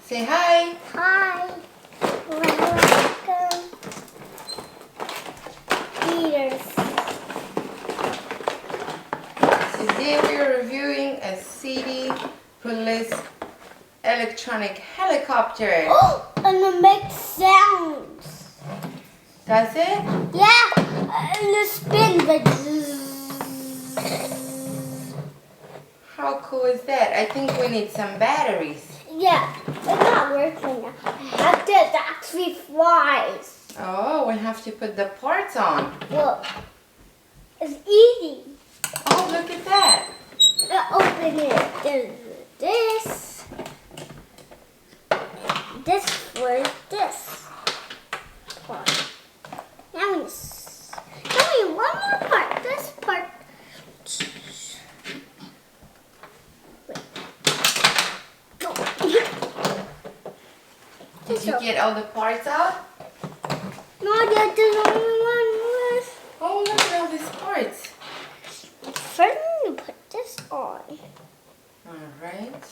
Say hi. Hi. Welcome. Eaters. Today we are reviewing a City Police electronic helicopter. Oh, and it makes sounds. Does it? Yeah, and it spins like zzz. How cool is that? I think we need some batteries. Yeah, it's not working now. It actually flies. Oh, we have to put the parts on. Look, it's easy. Oh, look at that. Open it. There's this. This for this part. Now we one more part. This part. Did you get all the parts out? Not yet. There's only one left. Oh, look at all these parts. First, we put this on. All right.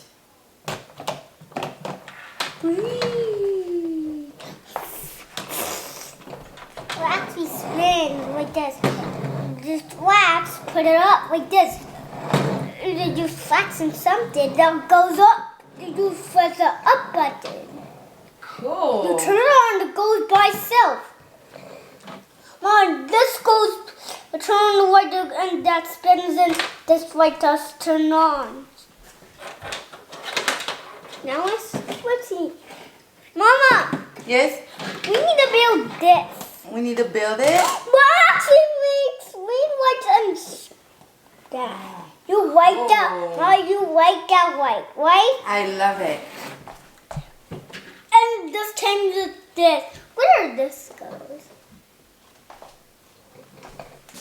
Wax, we spin like this. This wax, put it up like this. And then you fasten something that goes up. Then you press the up button. Cool. You turn it on, it goes by itself. Mom, this goes, I turn on the light and that spins and this light does turn on. Now let's see. Mama, Yes, we need to build this. we need to build it. What actually makes green lights and that? You like that? Oh. Now you like that light, right? I love it. And this changes this. Where this goes?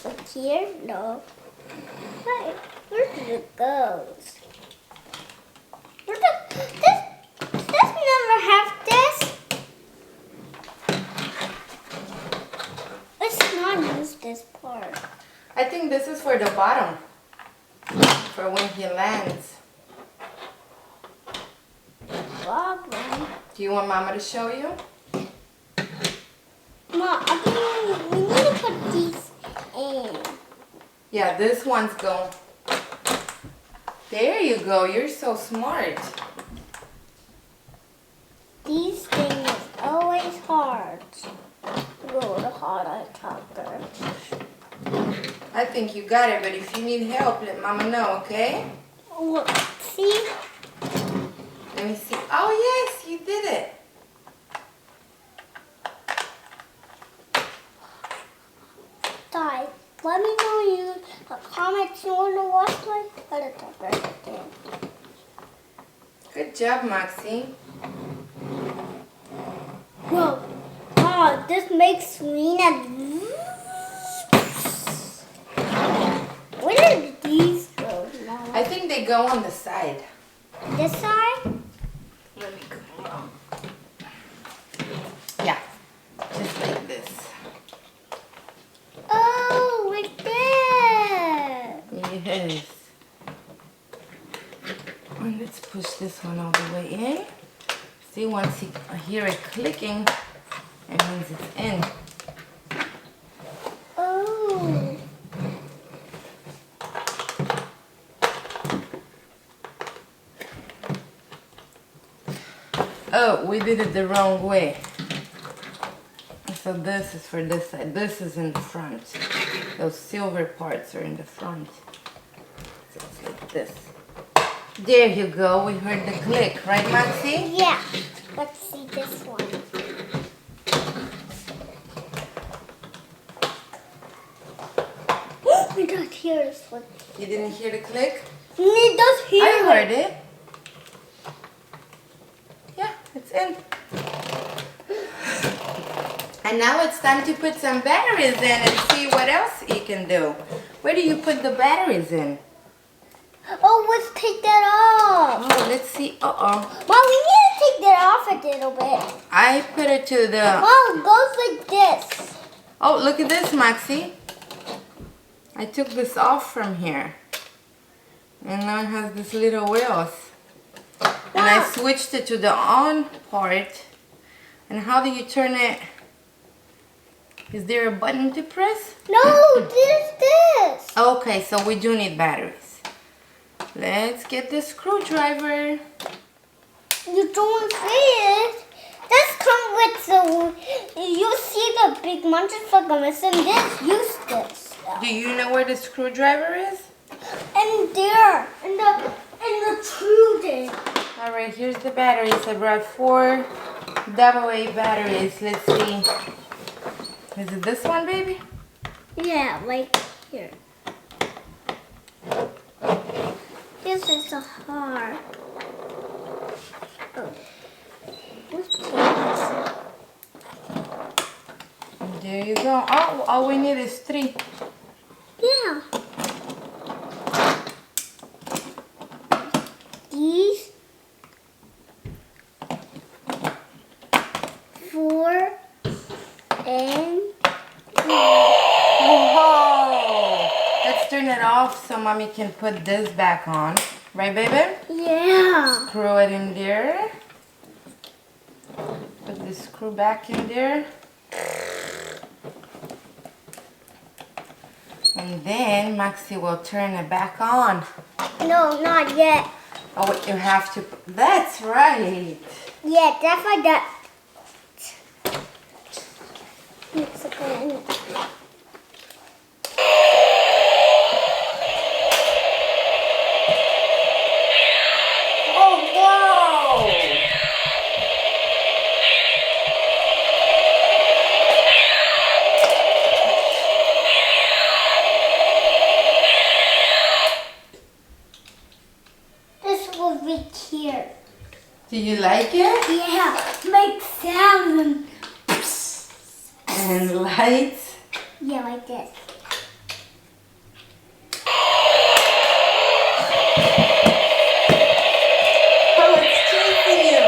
Like here? No. Right. Where does it goes? Where does this never have this? Let's not use this part. I think this is for the bottom. For when he lands. Problem. Do you want Mama to show you? Mom, I think we need to put these in. Yeah, this one's go. There you go. You're so smart. These things is always hard. Go the hard helicopter. I think you got it, but if you need help, let Mama know, okay? Look, see? Let me see. Oh, yes, you did it. Guys, let me know you the comments you want to watch my helicopter again. Good job, Moxie. Whoa. Oh, this makes Serena. Where did these go now? I think they go on the side. This side? Let me go. Yeah, just like this. Oh, like that. Yes. And let's push this one all the way in. See, once you hear it clicking, it means it's in. Oh. Oh, we did it the wrong way. So this is for this side. This is in the front. Those silver parts are in the front. So it's like this. There you go. We heard the click, right, Maxie? Yeah. Let's see this one. We don't hear this one. You didn't hear the click? It does hear I heard it. Yeah, it's in. And now it's time to put some batteries in and see what else you can do. Where do you put the batteries in? Oh, let's take that off. Oh, let's see. Uh-oh. Mom, we need to take that off a little bit. I put it to the... Mom, it goes like this. Oh, look at this, Maxie. I took this off from here. And now it has these little wheels. And I switched it to the on part. And how do you turn it? Is there a button to press? No, this. Okay, so we do need batteries. Let's get the screwdriver. You don't see it. This comes with the. You see the big munches for gummies and this. Use this. Do you know where the screwdriver is? And there, in the true there. All right, here's the batteries. I brought 4 AA batteries. Let's see. Is it this one, baby? Yeah, like here. This is a hard. Oh. What's this? There you go. Oh, all we need is 3. Yeah. These 4 and Whoa! Let's turn it off so mommy can put this back on. Right, baby? yeah. Screw it in there. Put the screw back in there. And then Maxie will turn it back on. No, not yet. Oh, wait, you have to. That's right. Yeah, that's like that. Mexican. Oh, wow! This will be cute. Do you like it? Yeah, make sound. And lights. Yeah, like this. Oh, it's chasing you.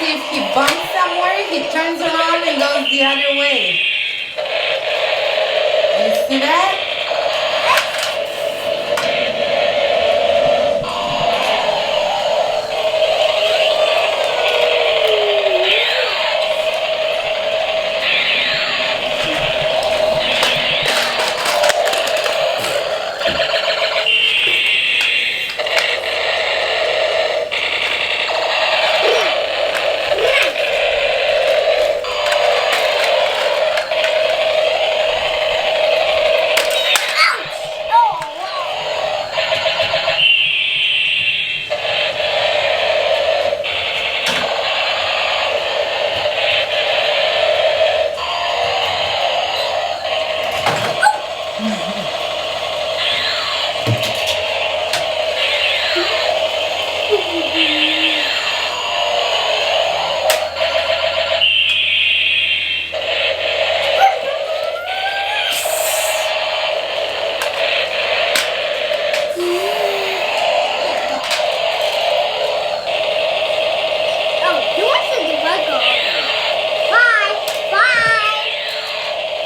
If he bumps somewhere, he turns around and goes the other way. You see that?